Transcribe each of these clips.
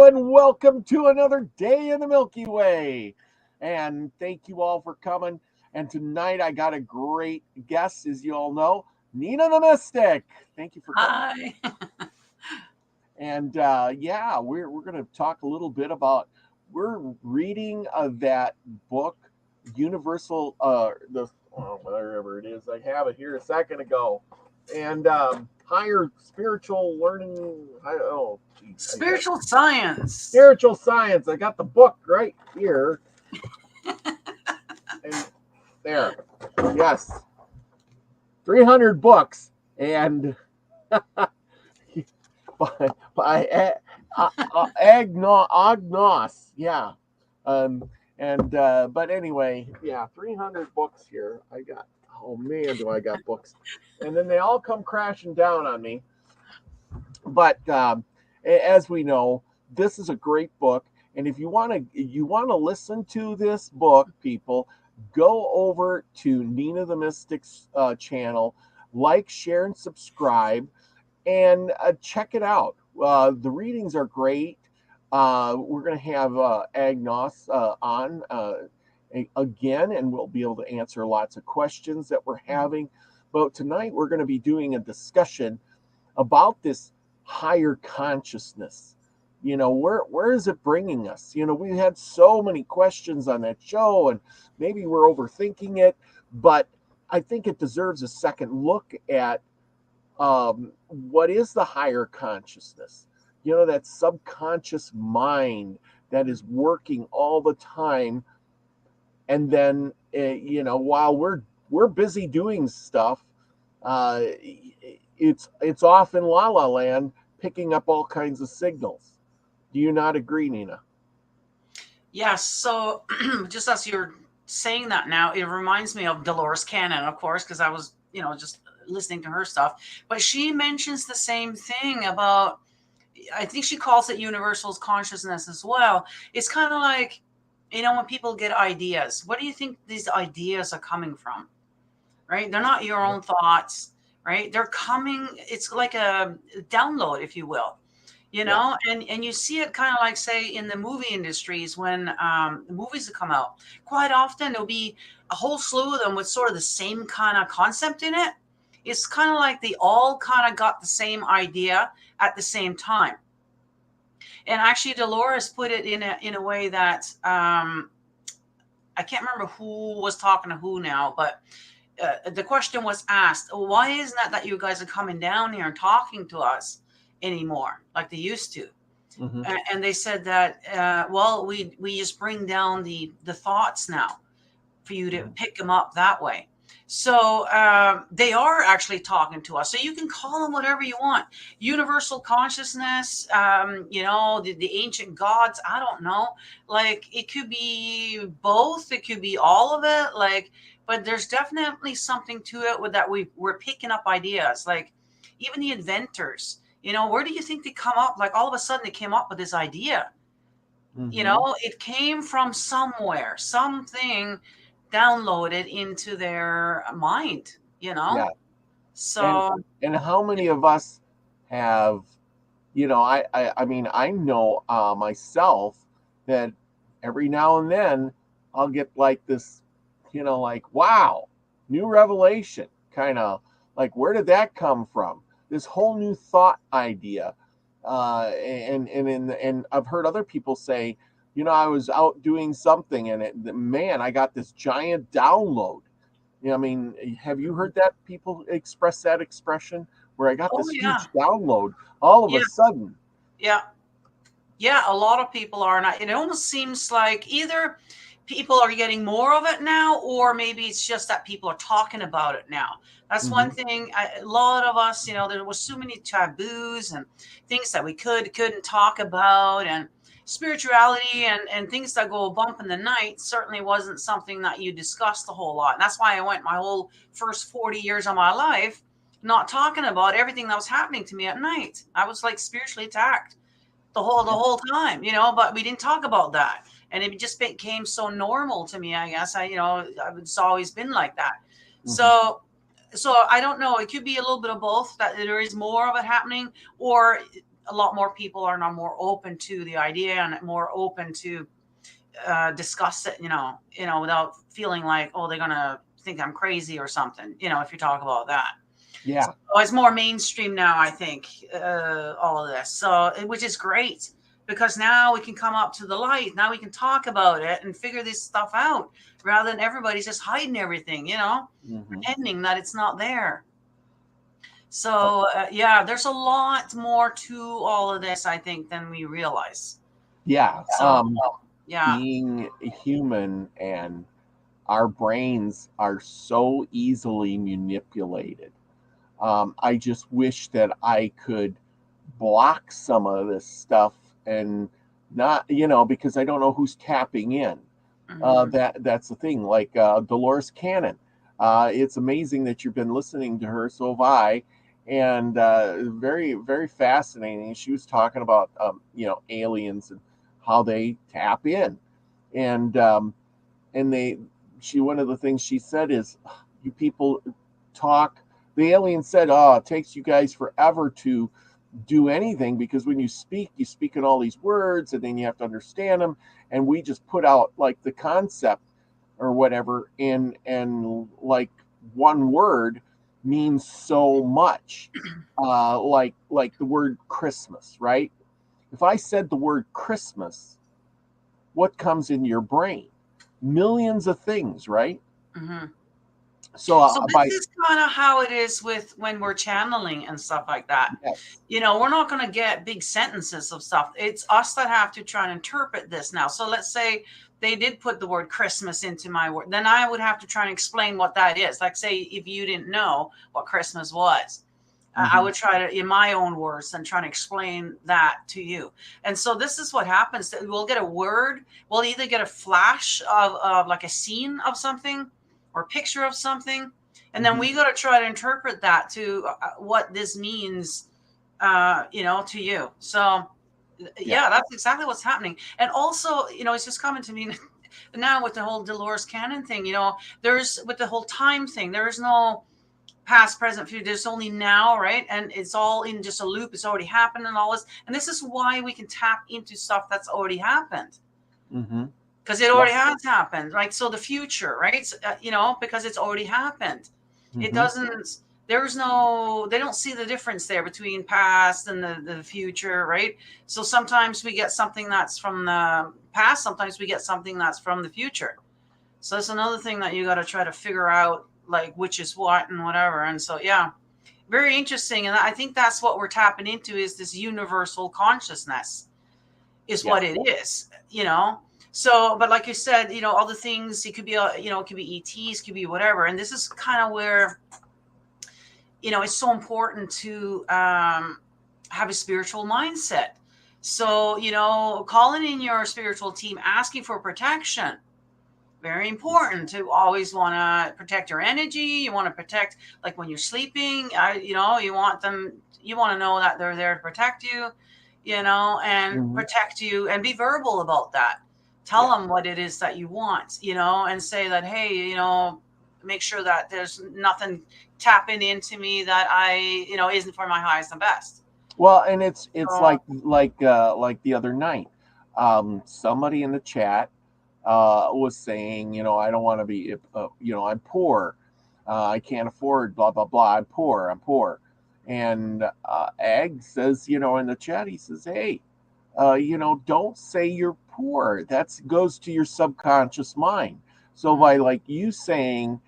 Hello and welcome to another day in the Milky Way. And thank you all for coming. And tonight I got a great guest, as you all know, Nina the Mystic. Thank you for coming. Hi. And we're going to talk a little bit about, we're reading that book, Universal, whatever it is. I have it here a second ago. And higher spiritual learning. Spiritual science. Spiritual science. I got the book right here. And there. Yes. 300 books. And by Agnos. Yeah. But anyway, 300 books here. I got, oh man, do I got books. And then they all come crashing down on me. But as we know, this is a great book. And if you want to listen to this book, people, go over to Nina the Mystic's channel, like, share, and subscribe, and check it out. The readings are great. We're going to have Agnos on again, and we'll be able to answer lots of questions that we're having. But tonight we're going to be doing a discussion about this higher consciousness. You know, where is it bringing us? You know, we had so many questions on that show, and maybe we're overthinking it, but I think it deserves a second look at what is the higher consciousness? You know, that subconscious mind that is working all the time. And then, while we're busy doing stuff, it's off in la la land, picking up all kinds of signals. Do you not agree, Nina? Yes. So just as you're saying that now, it reminds me of Dolores Cannon, of course, because I was, just listening to her stuff. But she mentions the same thing about, I think she calls it universal consciousness as well. It's kind of like, when people get ideas, what do you think these ideas are coming from? Right? They're not your own thoughts, right? They're coming, it's like a download, if you will, and you see it kind of like, say, in the movie industries when movies have come out. Quite often there'll be a whole slew of them with sort of the same kind of concept in it. It's kind of like they all kind of got the same idea at the same time. And actually, Dolores put it in a way that I can't remember who was talking to who now, but the question was asked, why isn't that you guys are coming down here and talking to us anymore like they used to? Mm-hmm. And they said that, we just bring down the thoughts now for you to pick them up that way. So they are actually talking to us. So you can call them whatever you want. Universal consciousness, the ancient gods. I don't know. Like, it could be both. It could be all of it. But there's definitely something to it with that. We're picking up ideas. Like, even the inventors. Where do you think they come up? Like, all of a sudden they came up with this idea. Mm-hmm. It came from somewhere. Something downloaded into their mind, Yeah. So and how many of us have, I mean, I know myself that every now and then I'll get like this, like, wow, new revelation, kind of like, where did that come from? This whole new thought idea. And I've heard other people say, I was out doing something and man, I got this giant download. I mean, have you heard that people express that expression where I got this huge download all of a sudden? Yeah. A lot of people are not. It almost seems like either people are getting more of it now, or maybe it's just that people are talking about it now. That's one thing. A lot of us, there was so many taboos and things that we couldn't talk about, and spirituality and things that go bump in the night certainly wasn't something that you discussed a whole lot. And that's why I went my whole first 40 years of my life not talking about everything that was happening to me at night. I was like spiritually attacked the whole time, but we didn't talk about that. And it just became so normal to me, I guess. It's always been like that. So I don't know. It could be a little bit of both, that there is more of it happening, or a lot more people are now more open to the idea and more open to discuss it, without feeling like, oh, they're gonna think I'm crazy or something, if you talk about that. Yeah. So it's more mainstream now, I think, all of this. So, which is great because now we can come up to the light. Now we can talk about it and figure this stuff out rather than everybody's just hiding everything, pretending that it's not there. So, yeah, there's a lot more to all of this, I think, than we realize. Yeah. So, yeah. Being human and our brains are so easily manipulated. I just wish that I could block some of this stuff and not, because I don't know who's tapping in. Mhm. That's the thing. Like Dolores Cannon, it's amazing that you've been listening to her. So have I, and very very fascinating. She was talking about aliens and how they tap in, and they she one of the things she said is, you people talk. The alien said, "Oh, it takes you guys forever to do anything because when you speak in all these words, and then you have to understand them, and we just put out like the concept or whatever, and like one word means so much, like the word Christmas, right? If I said the word Christmas, what comes in your brain? Millions of things, right? Hmm. So So this by is kind of how it is with when we're channeling and stuff like that. yes. We're not going to get big sentences of stuff. It's us that have to try and interpret this now. So let's say they did put the word Christmas into my word, then I would have to try and explain what that is. Like, say, if you didn't know what Christmas was, I Mm-hmm. would try to, in my own words, and try to explain that to you. And so this is what happens. We'll get a word. We'll either get a flash of like a scene of something or a picture of something. And then Mm-hmm. we got to try to interpret that to what this means, to you. So, Yeah. yeah, that's exactly what's happening. And also, it's just coming to me now with the whole Dolores Cannon thing. There's with the whole time thing. There is no past, present, future. There's only now, right? And it's all in just a loop. It's already happened and all this. And this is why we can tap into stuff that's already happened Mm-hmm. because it Yeah. already has happened, right? So the future, right? So, because it's already happened. It Mm-hmm. doesn't. There's no. They don't see the difference there between past and the future, right? So sometimes we get something that's from the past. Sometimes we get something that's from the future. So that's another thing that you got to try to figure out, like which is what and whatever. And so, yeah, very interesting. And I think that's what we're tapping into is this universal consciousness is Yeah. what it is. So, but like you said, all the things, it could be, it could be ETs, could be whatever. And this is kind of where, it's so important to have a spiritual mindset. So, calling in your spiritual team, asking for protection, very important to always want to protect your energy. You want to protect, like when you're sleeping, you want to know that they're there to protect you, and Mm-hmm. protect you and be verbal about that. Tell Yeah. them what it is that you want, and say that, hey, make sure that there's nothing tapping into me that isn't for my highest and best. Well, and it's So, like the other night, somebody in the chat was saying, I don't want to be, I'm poor, I can't afford blah blah blah. I'm poor. I'm poor. And Ag says, in the chat, he says, hey, don't say you're poor. That goes to your subconscious mind. So by like you saying,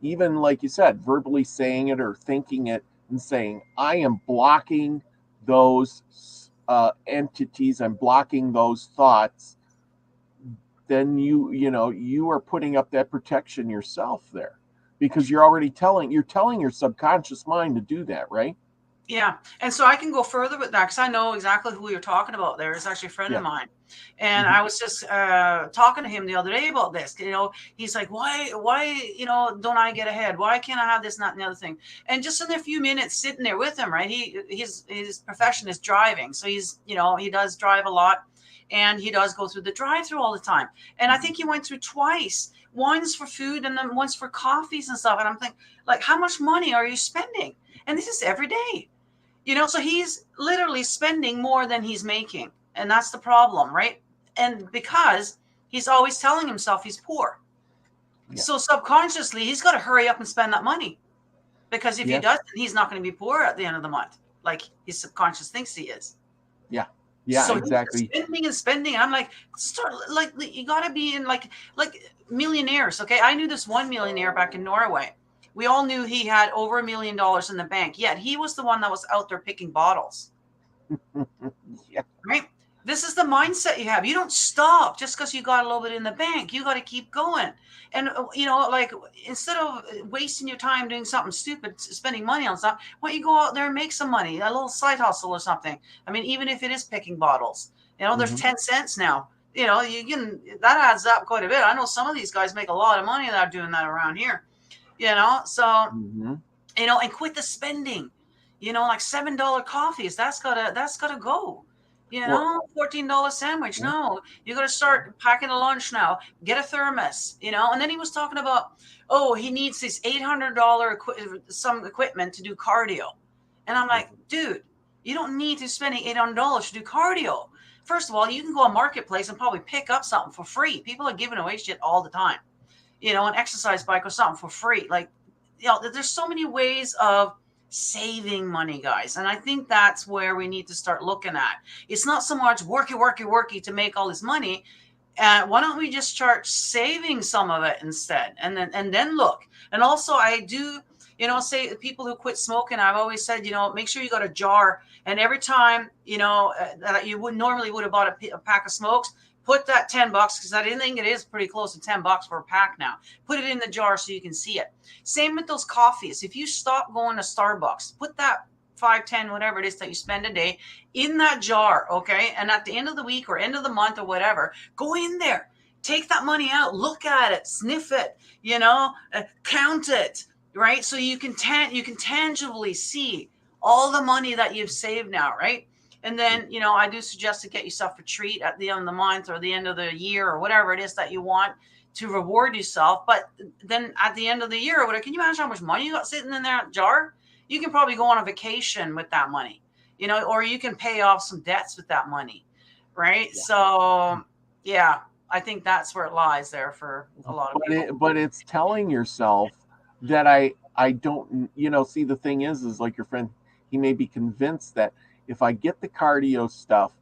even like you said, verbally saying it or thinking it and saying, I am blocking those entities, I'm blocking those thoughts, then you are putting up that protection yourself there because you're telling your subconscious mind to do that, right? yeah. And so I can go further with that because I know exactly who you're talking about there. It's actually a friend of Yeah. mine. And Mm-hmm. I was just talking to him the other day about this. He's like, why, don't I get ahead? Why can't I have this, not and the other thing? And just in a few minutes sitting there with him, right? His profession is driving. So he does drive a lot and he does go through the drive-through all the time. And I think he went through twice, once for food and then once for coffees and stuff. And I'm thinking, like, how much money are you spending? And this is every day. So he's literally spending more than he's making. And that's the problem, right? And because he's always telling himself he's poor. Yeah. So subconsciously, he's got to hurry up and spend that money. Because if he Yes. doesn't, he's not going to be poor at the end of the month, like his subconscious thinks he is. Yeah. Yeah, So exactly. he's spending and spending. And I'm like, start like you got to be in like millionaires. Okay, I knew this one millionaire back in Norway. We all knew he had over $1 million in the bank. Yet he was the one that was out there picking bottles. Yeah. Right. This is the mindset you have. You don't stop just because you got a little bit in the bank. You got to keep going. And, like instead of wasting your time doing something stupid, spending money on something, why don't you go out there and make some money, a little side hustle or something? I mean, even if it is picking bottles, there's 10 cents now. That adds up quite a bit. I know some of these guys make a lot of money without doing that around here, so, and quit the spending, like $7 coffees. That's gotta go. $14 sandwich. No, you got to start packing a lunch now. Get a thermos, And then he was talking about, he needs this $800 some equipment to do cardio. And I'm like, dude, you don't need to spend $800 to do cardio. First of all, you can go on Marketplace and probably pick up something for free. People are giving away shit all the time, an exercise bike or something for free. Like, there's so many ways of saving money, guys. And I think that's where we need to start looking at. It's not so much worky to make all this money. Why don't we just start saving some of it instead? And then look. And also I do, say people who quit smoking, I've always said, make sure you got a jar. And every time, that you would have bought a pack of smokes, put that $10, because I didn't think it is pretty close to $10 for a pack now. Put it in the jar so you can see it. Same with those coffees. If you stop going to Starbucks, put that 5, 10, whatever it is that you spend a day in that jar, okay? And at the end of the week or end of the month or whatever, go in there, take that money out, look at it, sniff it, count it, right? So you can tangibly see all the money that you've saved now, right? And then, I do suggest to get yourself a treat at the end of the month or the end of the year or whatever it is that you want to reward yourself. But then at the end of the year or whatever, can you imagine how much money you got sitting in that jar? You can probably go on a vacation with that money, or you can pay off some debts with that money, right? Yeah. So, yeah, I think that's where it lies there for a lot of people. But it's telling yourself that I don't, see, the thing is like your friend, he may be convinced that if I get the cardio stuff,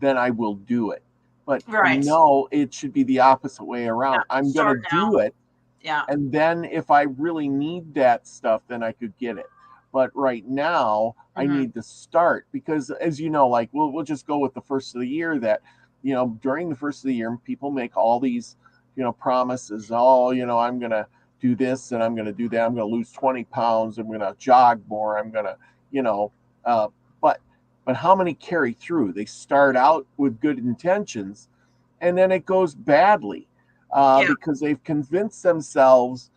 then I will do it. But no, it should be the opposite way around. Yeah, I'm going to do it. Yeah. And then if I really need that stuff, then I could get it. But right now, I need to start because, as you know, like we'll just go with the first of the year that, during the first of the year, people make all these, promises. Oh, I'm going to do this and I'm going to do that. I'm going to lose 20 pounds. I'm going to jog more. I'm going to, but how many carry through? They start out with good intentions and then it goes badly because they've convinced themselves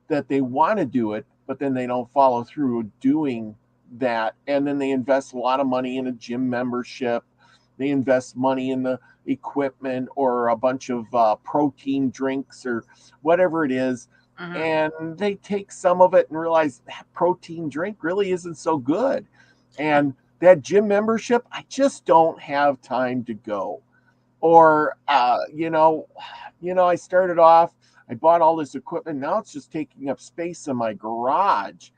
that they want to do it, but then they don't follow through doing that. And then they invest a lot of money in a gym membership. They invest money in the equipment or a bunch of protein drinks or whatever it is. And they take some of it and realize that protein drink really isn't so good. And that gym membership, I just don't have time to go. Or, I started off, I bought all this equipment. Now it's just taking up space in my garage.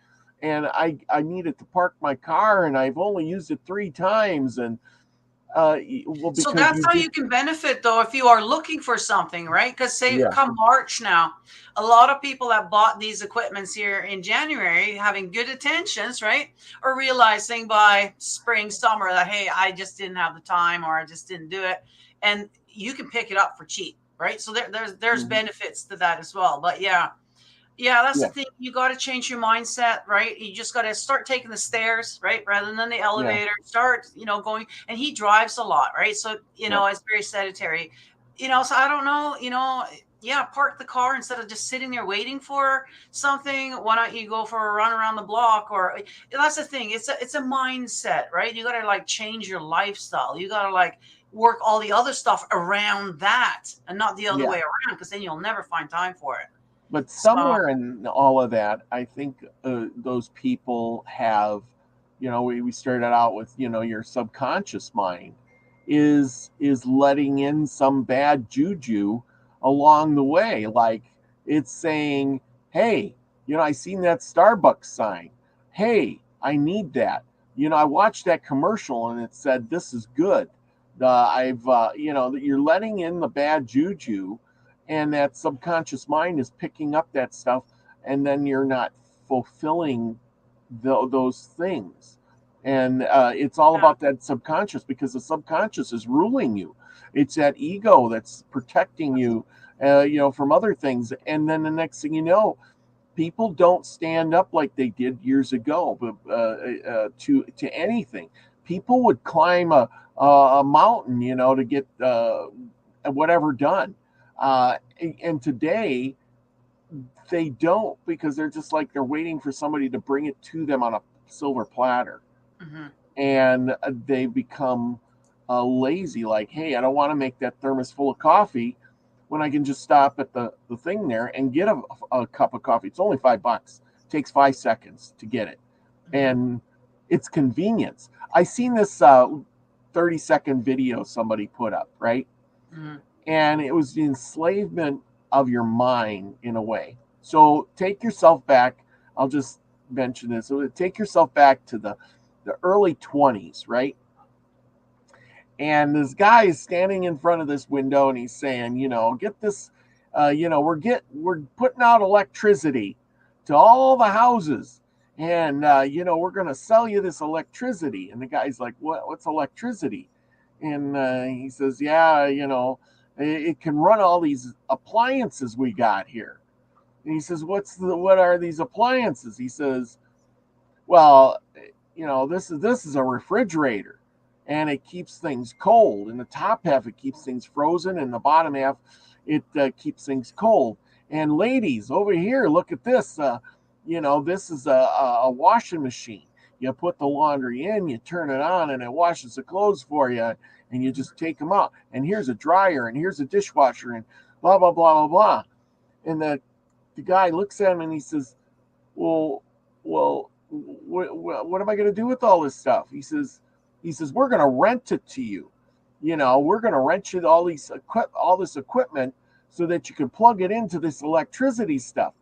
And I needed to park my car and I've only used it 3 times. And so that's how you can benefit, though, if you are looking for something, right? Because come March now, a lot of people that bought these equipments here in January, having good intentions, right, are realizing by spring, summer that, hey, I just didn't have the time or I just didn't do it. And you can pick it up for cheap, right? So there's benefits to that as well. But that's the thing. You got to change your mindset, right? You just got to start taking the stairs, right? Rather than the elevator. Start, going. And he drives a lot, right? So, it's very sedentary. So I don't know, park the car instead of just sitting there waiting for something. Why don't you go for a run around the block? Or that's the thing. It's a mindset, right? You got to change your lifestyle. You got to work all the other stuff around that and not the other way around, because then you'll never find time for it. But somewhere in all of that, I think those people have we started out with, your subconscious mind is letting in some bad juju along the way. Like it's saying, hey, I seen that Starbucks sign. Hey, I need that. I watched that commercial and it said this is good. That you're letting in the bad juju, and that subconscious mind is picking up that stuff, and then you're not fulfilling those things. And it's all Yeah. about that subconscious, because the subconscious is ruling you. It's that ego that's protecting you, from other things. And then the next thing you know, people don't stand up like they did years ago, but to anything. People would climb a mountain, to get whatever done. And today they don't, because they're just like they're waiting for somebody to bring it to them on a silver platter. Hmm. And they become lazy. Like, hey, I don't want to make that thermos full of coffee when I can just stop at the thing there and get a cup of coffee. It's only $5. It takes 5 seconds to get it. Hmm. And it's convenience. I seen this 30-second video somebody put up, right? Hmm. And it was the enslavement of your mind in a way. So take yourself back. I'll just mention this. So take yourself back to the early 20s, right? And this guy is standing in front of this window and he's saying, get this, we're putting out electricity to all the houses, and we're going to sell you this electricity. And the guy's like, what's electricity? And he says, yeah, it can run all these appliances we got here. And he says, what are these appliances? He says, well, this is a refrigerator, and it keeps things cold. In the top half, it keeps things frozen, and the bottom half, it keeps things cold. And ladies, over here, look at this. This is a washing machine. You put the laundry in, you turn it on, and it washes the clothes for you, and you just take them out. And here's a dryer, and here's a dishwasher, and blah, blah, blah, blah, blah. And the guy looks at him and he says, well, what am I going to do with all this stuff? He says, we're going to rent it to you. We're going to rent you all this equipment so that you can plug it into this electricity stuff.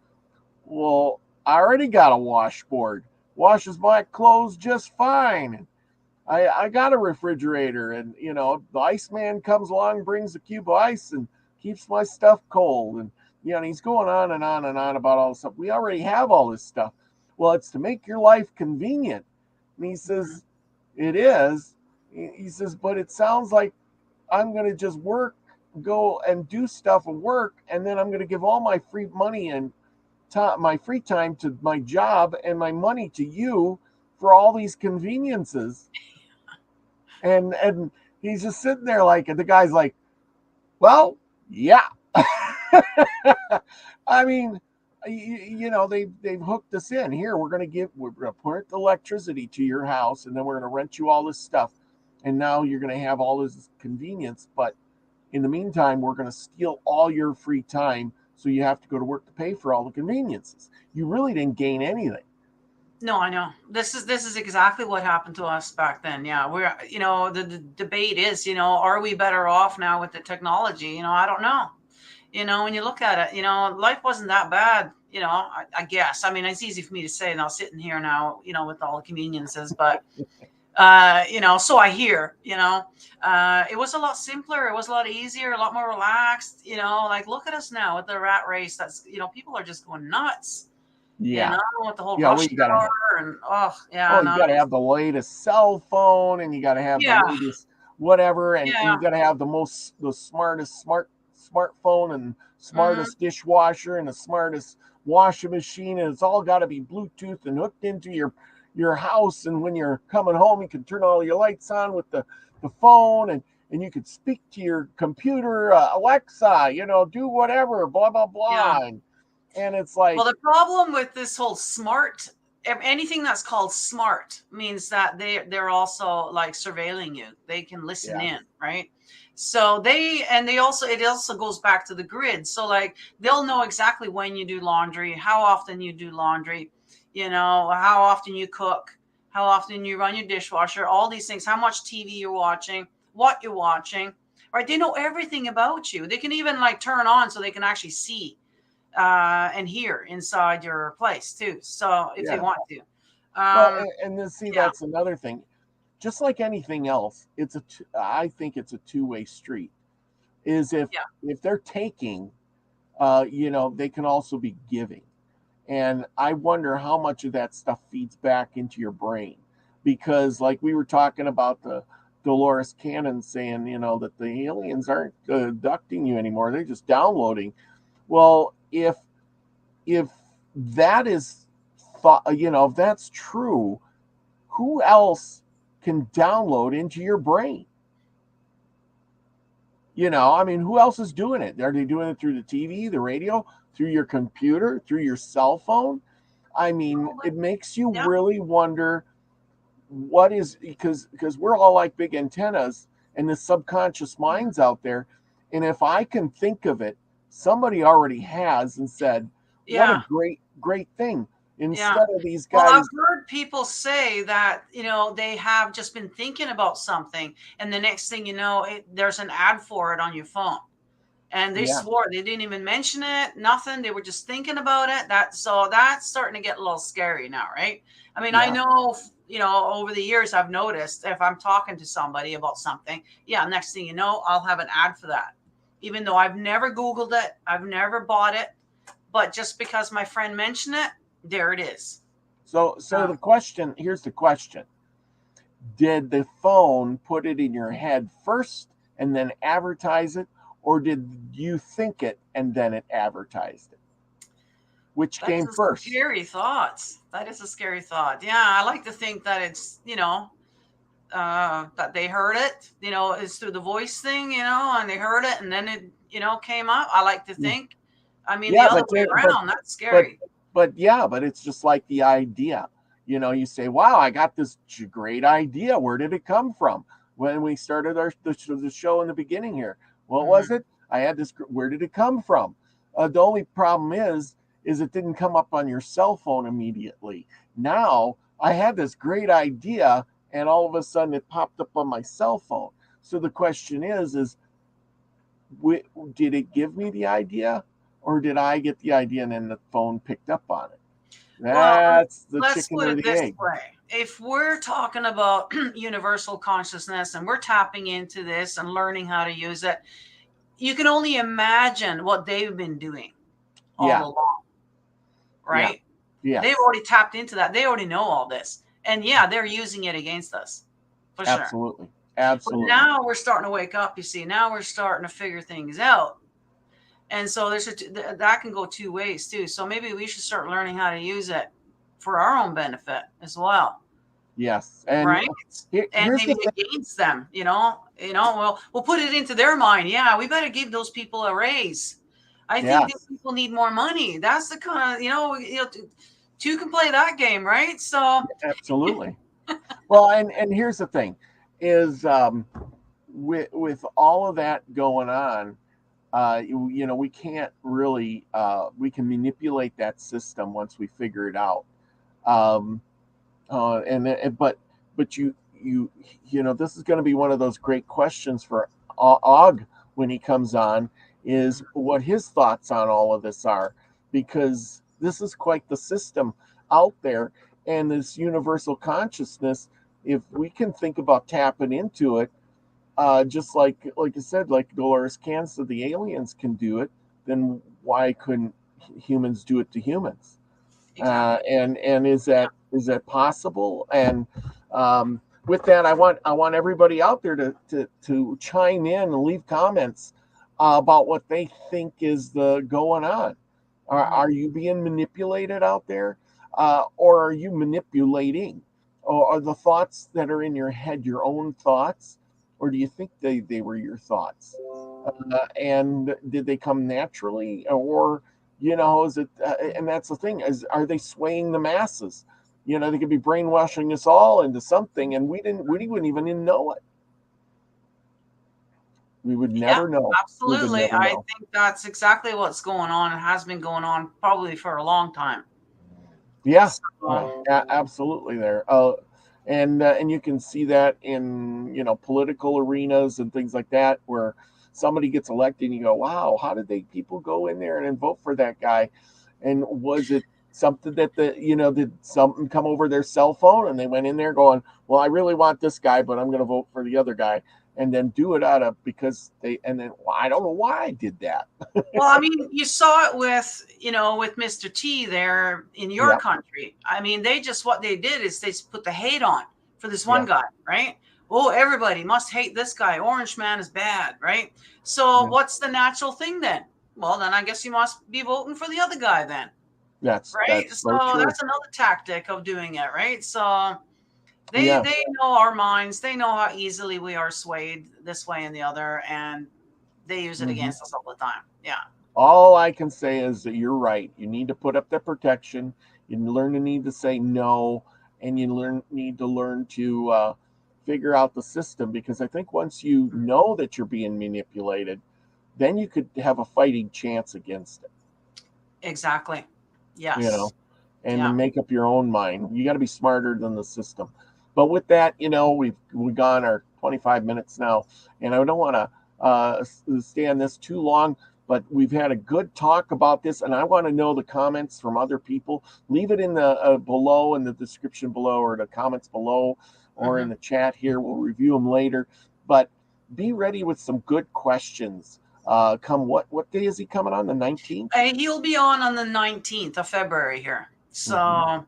Well, I already got a washboard, washes my clothes just fine. I got a refrigerator, and the Iceman comes along, brings a cube of ice, and keeps my stuff cold. And and he's going on and on and on about all this stuff. We already have all this stuff. Well, it's to make your life convenient. And he says, it is. He says, but it sounds like I'm going to just go and do stuff and work, and then I'm going to give all my free money and my free time to my job, and my money to you for all these conveniences. And he's just sitting there like, and the guy's like, well, yeah. I mean, they've hooked us in here. We're going to put the electricity to your house, and then we're going to rent you all this stuff, and now you're going to have all this convenience. But in the meantime, we're going to steal all your free time, so you have to go to work to pay for all the conveniences. You really didn't gain anything. No, I know. This is exactly what happened to us back then. Yeah, we're the debate is, are we better off now with the technology? I don't know. When you look at it, life wasn't that bad. I guess. I mean, it's easy for me to say now, sitting here now, with all the conveniences, but so I hear, it was a lot simpler. It was a lot easier, a lot more relaxed. Like look at us now with the rat race. That's people are just going nuts. Yeah. With the whole Yeah, rush well, you gotta hour have, and yeah, you no, gotta have the latest cell phone, and you gotta have the yeah, latest whatever, and yeah, you gotta have the smartest smartphone, and hmm, smartest dishwasher, and the smartest washing machine, and it's all got to be Bluetooth and hooked into your house. And when you're coming home, you can turn all your lights on with the phone, and you could speak to your computer, Alexa, do whatever, blah blah yeah. blah. And it's like, Well, the problem with this whole smart, anything that's called smart means that they're also like surveilling you. They can listen yeah, in, right? So they also, it also goes back to the grid. So like they'll know exactly when you do laundry, how often you do laundry, how often you cook, how often you run your dishwasher, all these things, how much TV you're watching, what you're watching, right? They know everything about you. They can even like turn on so they can actually see and hear inside your place too. So if they Yeah. want to. Well, Um, and then see, yeah, that's another thing. Just like anything else, I think it's a two-way street. Is yeah, if they're taking, they can also be giving. And I wonder how much of that stuff feeds back into your brain. Because, like we were talking about the Dolores Cannon saying, that the aliens aren't abducting you anymore, they're just downloading. Well, if that is thought, if that's true, who else can download into your brain? I mean, who else is doing it? Are they doing it through the TV, the radio, through your computer, through your cell phone? I mean, it makes you yeah, really wonder what is, because we're all like big antennas and the subconscious minds out there. And if I can think of it, somebody already has and said, what a yeah. great thing. Yeah. Instead of these Well, I've guys, heard people say that, they have just been thinking about something, and the next thing you know, there's an ad for it on your phone. And they yeah, swore they didn't even mention it, nothing. They were just thinking about it. So that's starting to get a little scary now, right? I mean, I yeah, know, over the years, I've noticed if I'm talking to somebody about something, yeah, next thing you know, I'll have an ad for that. Even though I've never Googled it, I've never bought it, but just because my friend mentioned it, there it is. so Uh, the question, here's the question. Did the phone put it in your head first and then advertise it, or did you think it and then it advertised it? Which That is came a first? scary thought. That is a scary thought. Yeah, I like to think that it's, that they heard it, it's through the voice thing, and they heard it and then it, came up. I like to think. I mean, the Yeah, other but way around, that's but scary. yeah, but it's just like the idea. You say, "Wow, I got this great idea. Where did it come from?" When we started the show in the beginning here, what was Hmm. it? I had this. Where did it come from? The only problem is it didn't come up on your cell phone immediately. Now I had this great idea, and all of a sudden it popped up on my cell phone. So the question is did it give me the idea, or did I get the idea and then the phone picked up on it? Well, That's the let's chicken put or it the this egg. way. If we're talking about universal consciousness and we're tapping into this and learning how to use it, you can only imagine what they've been doing all Yeah, along, yeah, right? They've yes, already tapped into that. They already know all this. And yeah, they're using it against us for sure. absolutely, But absolutely. now we're starting to wake up, you see. Now we're starting to figure things out. And so that can go two ways too. So maybe we should start learning how to use it for our own benefit as well, Yes, and right? And here's the maybe thing. against them, we'll put it into their mind. Yeah, we better give those people a raise. I think these Yes, people need more money. That's the kind of, two can play that game, right? So absolutely. Well, and here's the thing, is with all of that going on, we can't really we can manipulate that system once we figure it out. Um, but this is going to be one of those great questions for Og when he comes on, is what his thoughts on all of this are, because this is quite the system out there, and this universal consciousness, if we can think about tapping into it, just like I said, like Dolores Cannon said, the aliens can do it, then why couldn't humans do it to humans? exactly. And Yeah. is that possible? And with that, I want everybody out there to chime in and leave comments about what they think is the going on. Are Mhm. you being manipulated out there, or are you manipulating? Or are the thoughts that are in your head your own thoughts, or do you think they were your thoughts? And did they come naturally, or is it and that's the thing, is are they swaying the masses? They could be brainwashing us all into something, and we wouldn't even know it. We would Yeah, never know. We would absolutely. never I know. think that's exactly what's going on and has been going on probably for a long time. Yeah, So, absolutely there. And you can see that in, political arenas and things like that, where somebody gets elected and you go, wow, how did people go in there and vote for that guy? And was it something that did something come over their cell phone and they went in there going, well, I really want this guy, but I'm going to vote for the other guy, and then do it well, I don't know why I did that. Well, I mean, you saw it with Mr. T there in your Yeah. country. I mean, what they did is they put the hate on for this one Yeah. guy, right? Oh, everybody must hate this guy. Orange man is bad, right? So Yeah. what's the natural thing then? Well, then I guess you must be voting for the other guy then, That's right? so So true. that's another tactic of doing it, right? So Yeah. they know our minds. They know how easily we are swayed this way and the other, and they use it against us all the time. Yeah. All I can say is that you're right. You need to put up that protection. You need to say no, and you need to learn to figure out the system, because I think once you know that you're being manipulated, then you could have a fighting chance against it. Exactly. Yes. And Yeah. to make up your own mind. You got to be smarter than the system. But with that, we've gone our 25 minutes now, and I don't want to stay on this too long. But we've had a good talk about this, and I want to know the comments from other people. Leave it in the below, in the description below, or the comments below, or in the chat here. We'll review them later. But be ready with some good questions. Come what day is he coming on? The 19th? He'll be on the 19th of February here. So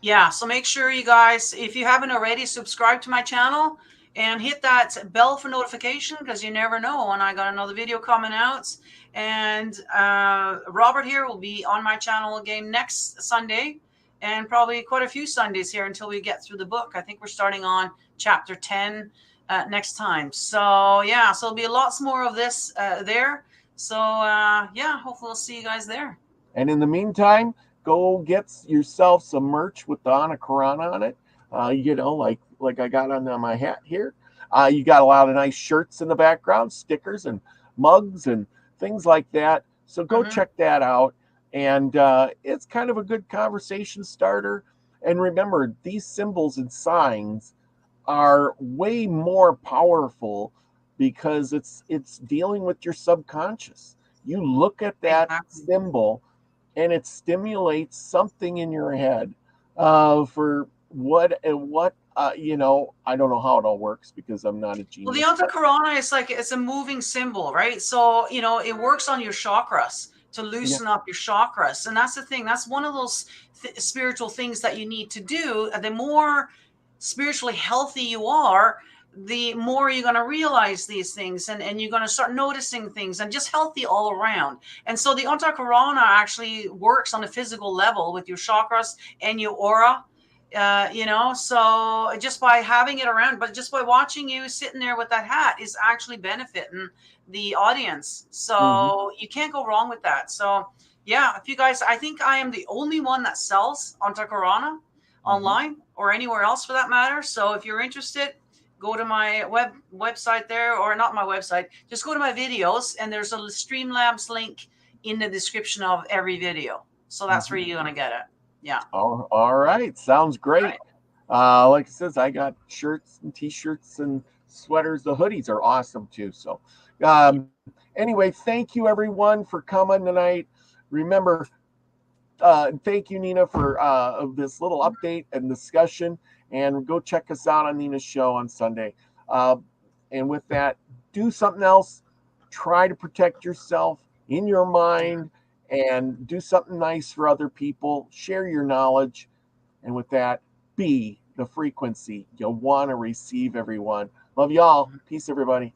yeah, so make sure you guys, if you haven't already, subscribe to my channel and hit that bell for notification, because you never know when I got another video coming out. And Robert here will be on my channel again next Sunday, and probably quite a few Sundays here until we get through the book. I think we're starting on chapter 10 next time. So yeah, so there'll be lots more of this there. So yeah, hopefully we'll see you guys there. And in the meantime, go get yourself some merch with the Ana Karana on it. Like I got on my hat here. You got a lot of nice shirts in the background, stickers and mugs and things like that. So go check that out. And it's kind of a good conversation starter. And remember, these symbols and signs are way more powerful because it's dealing with your subconscious. You look at that symbol and it stimulates something in your head for what I don't know how it all works because I'm not a genius. Well, the Antakarana is it's a moving symbol, right? So it works on your chakras to loosen up your chakras, and that's the thing. That's one of those spiritual things that you need to do. The more spiritually healthy you are, the more you're going to realize these things, and you're going to start noticing things, and just healthy all around. And so the Antakarana actually works on a physical level with your chakras and your aura. So just by having it around, but just by watching you sitting there with that hat is actually benefiting the audience. So you can't go wrong with that. So yeah, if you guys, I think I am the only one that sells Antakarana online or anywhere else for that matter. So if you're interested, go to my website there, or not my website, just go to my videos, and there's a Streamlabs link in the description of every video. So that's where you're going to get it. Yeah. All right. Sounds great. Right. Like it says, I got shirts and t-shirts and sweaters. The hoodies are awesome too. So anyway, thank you everyone for coming tonight. Remember, thank you, Nina, for this little update and discussion. And go check us out on Nina's show on Sunday. And with that, do something else. Try to protect yourself in your mind, and do something nice for other people. Share your knowledge. And with that, be the frequency you'll want to receive, everyone. Love y'all. Peace, everybody.